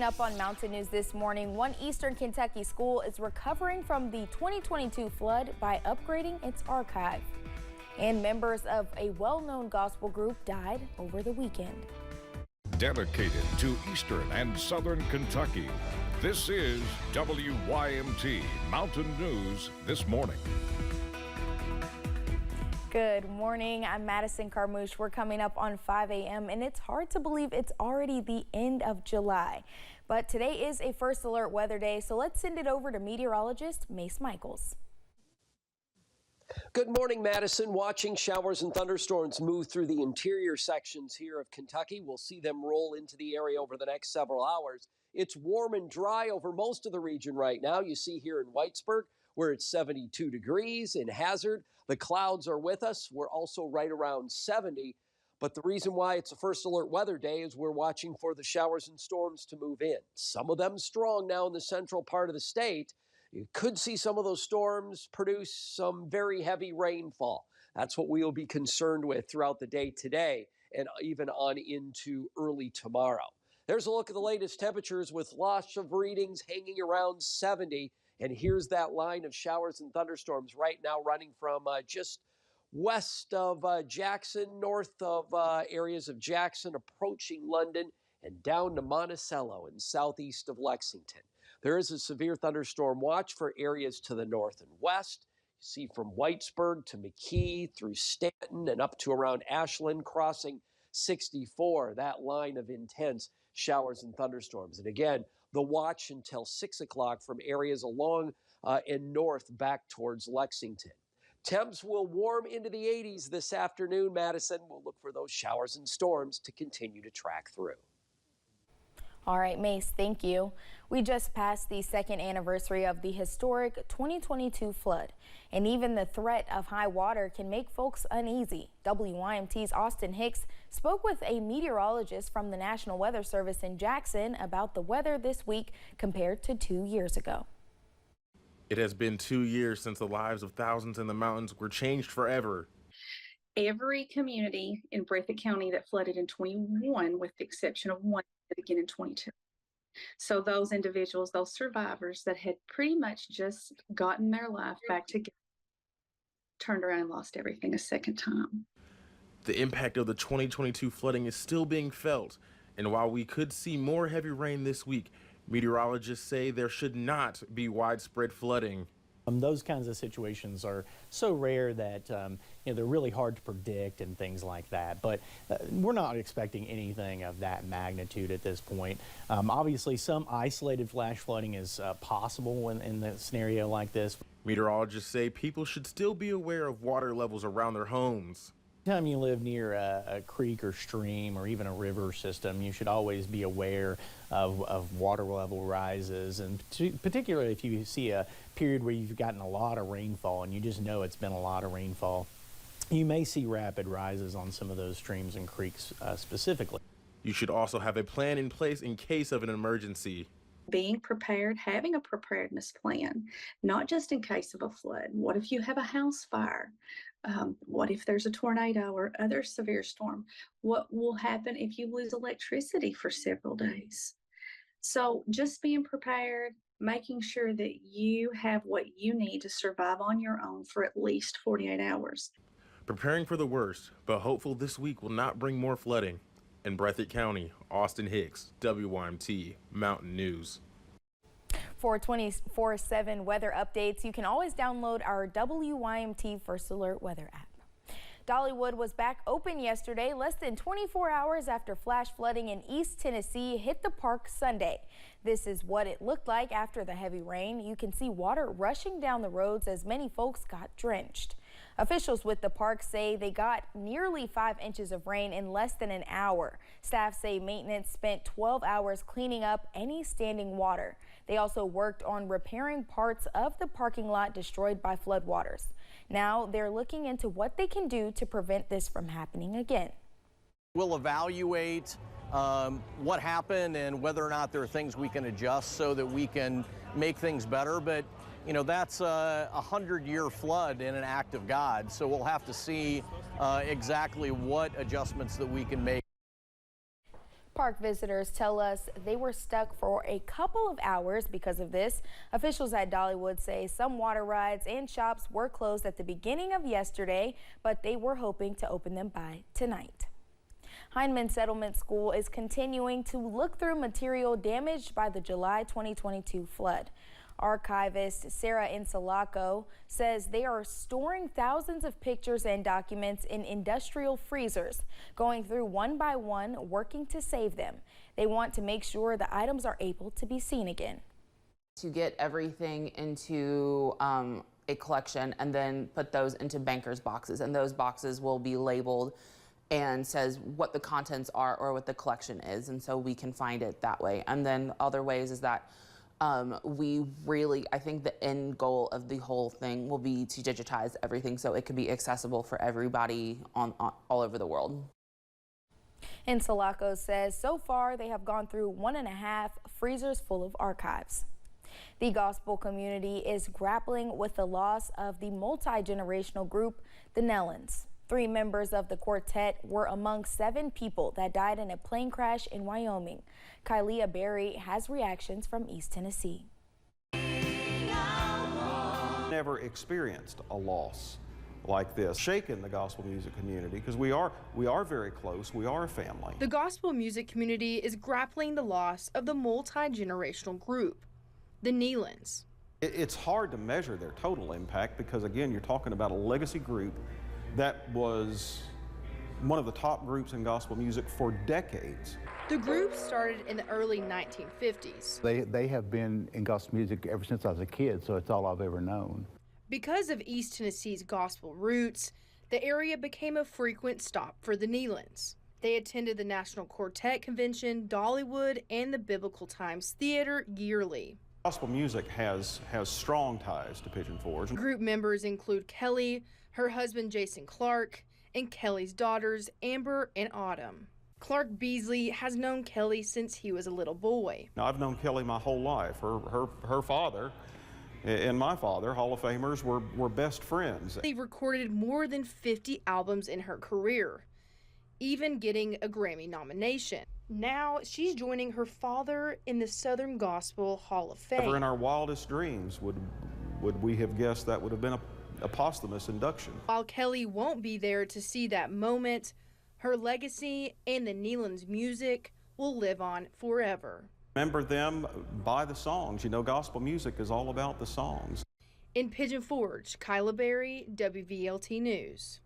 Up on Mountain News this morning, one Eastern Kentucky school is recovering from the 2022 flood by upgrading its archive. And members of a well-known gospel group died over the weekend. Dedicated to Eastern and Southern Kentucky, this is WYMT Mountain News this morning. Good morning. I'm Madison Carmouche. We're coming up on 5 a.m. and it's hard to believe it's already the end of July. But today is a first alert weather day, so let's send it over to meteorologist Mace Michaels. Good morning, Madison. Watching showers and thunderstorms move through the interior sections here of Kentucky. We'll see them roll into the area over the next several hours. It's warm and dry over most of the region right now. You see here in Whitesburg, where it's 72 degrees. In Hazard, the clouds are with us. We're also right around 70. But the reason why it's a first alert weather day is we're watching for the showers and storms to move in. Some of them strong now in the central part of the state. You could see some of those storms produce some very heavy rainfall. That's what we will be concerned with throughout the day today and even on into early tomorrow. There's a look at the latest temperatures with lots of readings hanging around 70. And here's that line of showers and thunderstorms right now running from just west of Jackson, north of areas of Jackson, approaching London, and down to Monticello and southeast of Lexington. There is a severe thunderstorm watch for areas to the north and west. You see from Whitesburg to McKee through Stanton and up to around Ashland, crossing 64, that line of intense showers and thunderstorms. And again, the watch until 6 o'clock from areas along and north back towards Lexington. Temps will warm into the 80s this afternoon, Madison. We'll look for those showers and storms to continue to track through. All right, Mace, thank you. We just passed the second anniversary of the historic 2022 flood, and even the threat of high water can make folks uneasy. WYMT's Austin Hicks spoke with a meteorologist from the National Weather Service in Jackson about the weather this week compared to 2 years ago. It has been 2 years since the lives of thousands in the mountains were changed forever. Every community in Breathitt County that flooded in 21, with the exception of one, again in 22. So those individuals, those survivors that had pretty much just gotten their life back together, turned around and lost everything a second time. The impact of the 2022 flooding is still being felt, and while we could see more heavy rain this week, meteorologists say there should not be widespread flooding. Those kinds of situations are so rare that they're really hard to predict and things like that. But we're not expecting anything of that magnitude at this point. Obviously, some isolated flash flooding is possible in a scenario like this. Meteorologists say people should still be aware of water levels around their homes. Anytime you live near a creek or stream or even a river system, you should always be aware of water level rises, and particularly if you see a period where you've gotten a lot of rainfall and you just know it's been a lot of rainfall, you may see rapid rises on some of those streams and creeks specifically. You should also have a plan in place in case of an emergency. Being prepared, having a preparedness plan, not just in case of a flood. What if you have a house fire? What if there's a tornado or other severe storm? What will happen if you lose electricity for several days? So just being prepared, making sure that you have what you need to survive on your own for at least 48 hours. Preparing for the worst, but hopeful this week will not bring more flooding. In Breathitt County, Austin Hicks, WYMT Mountain News. For 24/7 weather updates, you can always download our WYMT First Alert weather app. Dollywood was back open yesterday, less than 24 hours after flash flooding in East Tennessee hit the park Sunday. This is what it looked like after the heavy rain. You can see water rushing down the roads as many folks got drenched. Officials with the park say they got nearly 5 inches of rain in less than an hour. Staff say maintenance spent 12 hours cleaning up any standing water. They also worked on repairing parts of the parking lot destroyed by floodwaters. Now they're looking into what they can do to prevent this from happening again. We'll evaluate what happened and whether or not there are things we can adjust so that we can make things better. But you know, that's a 100-year flood in an act of God. So we'll have to see exactly what adjustments that we can make. Park visitors tell us they were stuck for a couple of hours because of this. Officials at Dollywood say some water rides and shops were closed at the beginning of yesterday, but they were hoping to open them by tonight. Hindman Settlement School is continuing to look through material damaged by the July 2022 flood. Archivist Sarah Insalaco says they are storing thousands of pictures and documents in industrial freezers, going through one by one, working to save them. They want to make sure the items are able to be seen again. To get everything into a collection and then put those into bankers boxes, and those boxes will be labeled and says what the contents are or what the collection is, and so we can find it that way. And then other ways is that I think the end goal of the whole thing will be to digitize everything so it can be accessible for everybody all over the world. And Sulaco says so far they have gone through 1.5 freezers full of archives. The gospel community is grappling with the loss of the multi-generational group, the Nellens. 3 members of the quartet were among 7 people that died in a plane crash in Wyoming. Kylia Berry has reactions from East Tennessee. Never experienced a loss like this, shaken the gospel music community, because we are very close. We are a family. The gospel music community is grappling the loss of the multi-generational group, the Nellens. It's hard to measure their total impact because, again, you're talking about a legacy group that was one of the top groups in gospel music for decades. The group started in the early 1950s. They have been in gospel music ever since I was a kid, so it's all I've ever known. Because of East Tennessee's gospel roots, the area became a frequent stop for the Nellens. They attended the National Quartet Convention, Dollywood, and the Biblical Times Theater yearly. Gospel music has strong ties to Pigeon Forge. Group members include Kelly, her husband Jason Clark, and Kelly's daughters Amber and Autumn. Clark Beasley has known Kelly since he was a little boy. Now, I've known Kelly my whole life. Her father and my father, Hall of Famers, were best friends. They've recorded more than 50 albums in her career, even getting a Grammy nomination. Now she's joining her father in the Southern Gospel Hall of Fame. Never in our wildest dreams would we have guessed that would have been a posthumous induction. While Kelly won't be there to see that moment, her legacy and the Nellens' music will live on forever. Remember them by the songs. You know, gospel music is all about the songs. In Pigeon Forge, Kyla Berry, WVLT News.